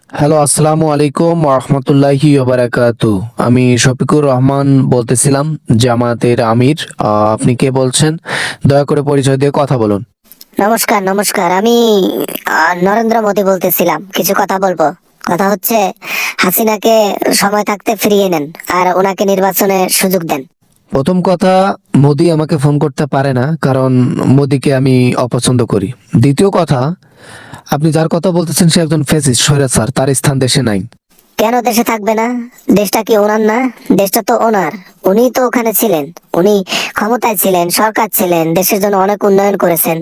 Hello, আসসালামু আলাইকুম রহমতুল্লাহি ওবারাকাতু। আমি শফিকুর রহমান বলতেছিলাম, জামাতের আমির। আপনি কে বলছেন? দয়া করে পরিচয় দিয়ে কথা বলুন। নমস্কার নমস্কার, আমি নরেন্দ্র মোদী বলতেছিলাম। কিছু কথা বলবো। কথা হচ্ছে, হাসিনাকে সময় থাকতে ফিরিয়ে নেন আর ওনাকে নির্বাচনে সুযোগ দেন। প্রথম কথা, মোদি আমাকে ফোন করতে পারে না, কারণ মোদিকে আমি অপছন্দ করি। দ্বিতীয় কথা, আপনি যার কথা বলতেছেন সে একজন ফ্যাসিস্ট, স্বৈরাচার, তার স্থান দেশে নাই। কেন দেশে থাকবে না? দেশটা কি ওনার না? দেশটা তো ওনার। উনি তো ওখানে ছিলেন, উনি ক্ষমতায় ছিলেন, সরকার ছিলেন, দেশের জন্য অনেক উন্নয়ন করেছেন।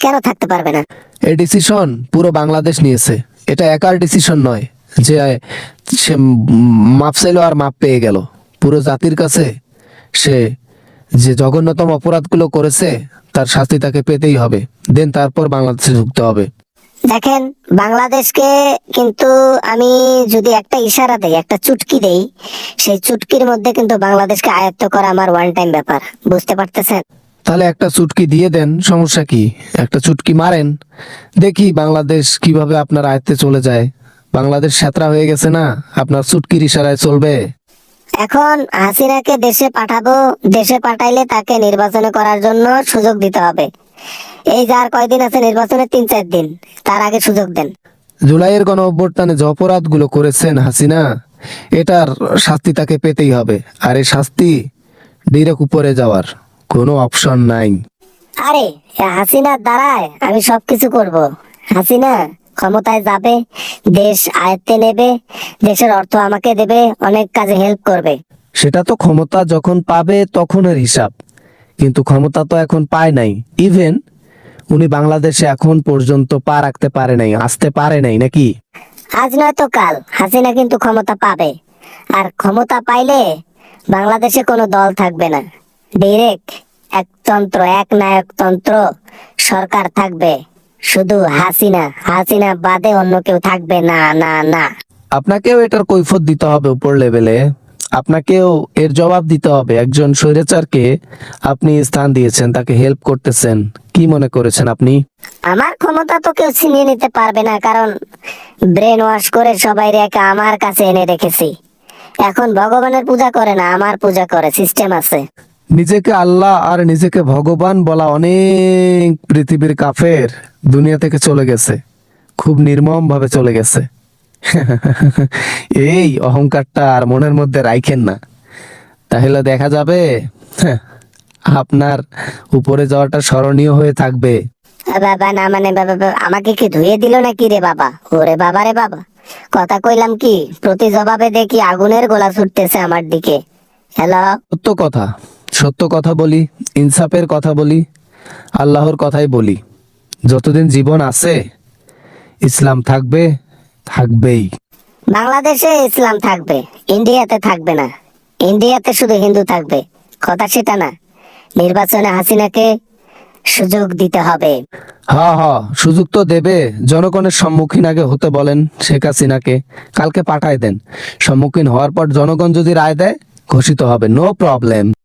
কেন থাকতে পারবে না? এই ডিসিশন পুরো বাংলাদেশ নিয়েছে। এটা একার ডিসিশন নয় যে সে মাপ চাইলো আর মাপ পেয়ে গেল। পুরো জাতির কাছে সে যে জঘন্যতম অপরাধগুলো করেছে তার শাস্তি তাকে পেতেই হবে। দেন তারপর বাংলাদেশে ঢুকতে হবে। দেখেন, বাংলাদেশকে কিন্তু আমি যদি একটা ইশারা দেই, একটা চুটকি দেই, সেই চুটকির মধ্যে কিন্তু বাংলাদেশকে আয়ত্ত করা আমার ওয়ান টাইম ব্যাপার। বুঝতে পারতেছেন? তাহলে একটা চুটকি দিয়ে দেন, সমস্যা কি? একটা চুটকি মারেন, দেখি বাংলাদেশ কিভাবে আপনার আয়ত্তে চলে যায়। বাংলাদেশ স্যাঁতরা হয়ে গেছে না, আপনার চুটকির ইশারায় চলবে? এখন হাসিনাকে দেশে পাঠাবো। দেশে পাঠাইলে তাকে নির্বাচনে করার জন্য সুযোগ দিতে হবে। এই যার কয়দিন আছে নির্বাচনে, 3-4 দিন, তার আগে সুযোগ দেন। জুলাইয়ের গণ অভ্যুত্থানে যে অপরাধগুলো করেছেন হাসিনা, এটার শাস্তি তাকে পেতেই হবে। আর এই শাস্তি ডিরেক্ট উপরে যাওয়ার কোনো অপশন নাই। আরে, হাসিনার দ্বারায় আমি সবকিছু করব। হাসিনা ক্ষমতায় যাবে, দেশ আয়ত্তে নেবে, দেশের অর্থ আমাকে দেবে, অনেক কাজে হেল্প করবে। সেটা তো ক্ষমতা যখন পাবে তখনের হিসাব, কিন্তু ক্ষমতা তো এখন পায় নাই। ইভেন উনি বাংলাদেশে এখন পর্যন্ত পা রাখতে পারে নাই, আসতে পারে নাই নাকি? আজ নয়তো কাল হাসিনা কিন্তু ক্ষমতা পাবে। আর ক্ষমতা পাইলে বাংলাদেশে কোনো দল থাকবে না। ডিরেক্ট একতন্ত্র, এক নায়কতন্ত্র সরকার থাকবে। শুধু হাসিনা, হাসিনা বাদে অন্য কেউ থাকবে না, না, না। আপনাকেও এটার কৈফিয়ত দিতে হবে উপর লেভেলে। আপনাকেও এর জবাব দিতে হবে। একজন স্বৈরাচারকে আপনি স্থান দিয়েছেন, তাকে হেল্প করতেছেন, কি মনে করেছেন আপনি? আমার ক্ষমতা তো কেউ ছিনিয়ে নিতে পারবে না, কারণ ব্রেন ওয়াশ করে সবাই রেখে আমার কাছে এনে রেখেছি। এখন ভগবানের পূজা করে না, আমার পূজা করে, সিস্টেম আছে। নিজেকে আল্লাহ আর নিজেকে ভগবান বলা অনেক পৃথিবীর কাফের দুনিয়া থেকে চলে গেছে, খুব নির্মম ভাবে চলে গেছে। এই অহংকারটা আর মনের মধ্যে রাইখেন না, তাহলে দেখা যাবে হ্যাঁ, আপনার উপরে যাওয়াটা স্মরণীয় হয়ে থাকবে। বাবা না মানে আমাকে কি ধুয়ে দিল নাকি রে বাবা? ওরে বাবা রে বাবা, কথা কইলাম কি, প্রতি জবাবে দেখি আগুনের গোলা ছুটতেছে আমার দিকে। হ্যালো। সত্য কথা, সত্য কথা বলি, ইনসাফের কথা বলি, আল্লাহর কথাই বলি। যতদিন জীবন আছে ইসলাম থাকবে, থাকবেই। বাংলাদেশে ইসলাম থাকবে, ইন্ডিয়াতে থাকবে না। ইন্ডিয়াতে শুধু হিন্দু থাকবে। কথা সেটা না। নির্বাচনে হাসিনাকে সুযোগ দিতে হবে। হ্যাঁ হ্যাঁ, সুযোগ তো দেবে। জনগণের সম্মুখীন আগে হতে বলেন শেখ হাসিনাকে, কালকে পাঠায় দেন। সম্মুখীন হওয়ার পর জনগণ যদি রায় দেয়, ঘোষিত হবে, নো প্রবলেম।